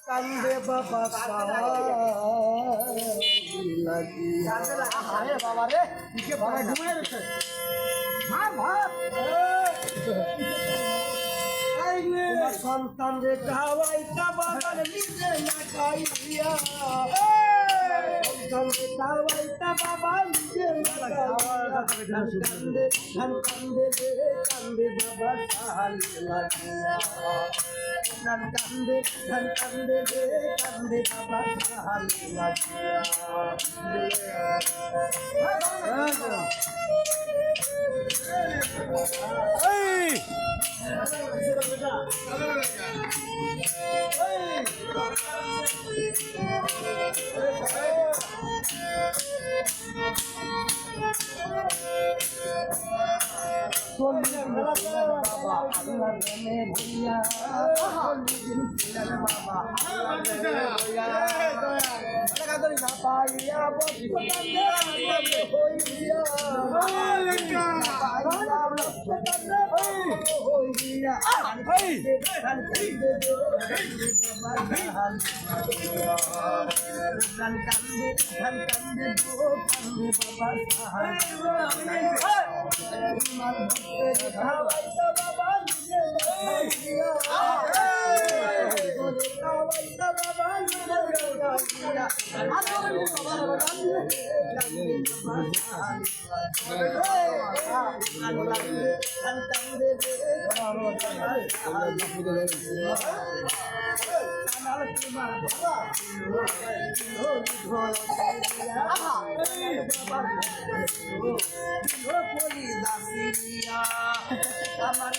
কান্দে বাবা আরে বাবা রে বাবা ঘুমিয়ে গেছে সন্তান রে খাওয়াইতা বাবার নিজে না খাইয়া সন্তান রে খাওয়াইতা বাবা নিজে না কান্দে কান্দে রে কান্দে বাবা সাহালি লাগিয়া কান্দে রে কান্দে বাবা সাহালি লাগিয়া আমার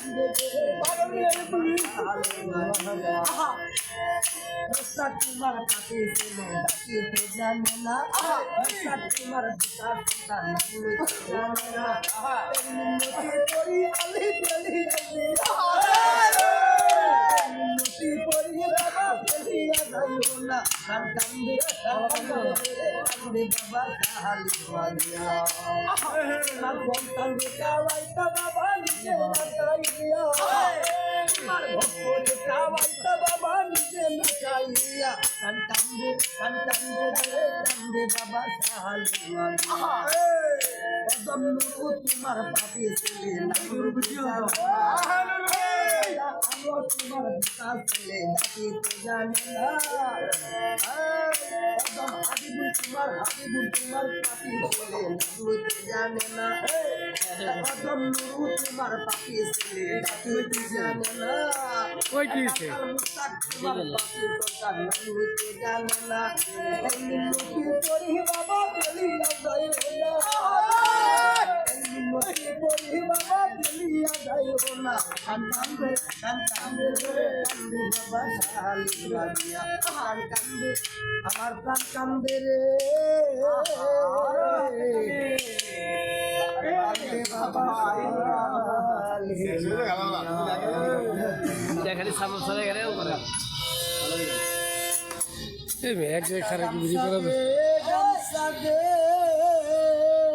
গুরুর তোমার পাখি ডাকিতে জানে না তোমার জানে না করি আলি পেলি তোমার পাপি ছেলে তোমার ছেলে ডাকিতে জানে না হাবিবুল তোমার পাপি ছেলে ডাকিতে জানে না তোমার পাপি ছেলে ডাকিতে জানে না ওই কি তোমার পাপি ডাকিতে জানে না করি বাবা বলি আমার প্রাণ কান্দে রে খালি সামনে চলে গেলে এক জায়গায় খারাপ ভিডিও করা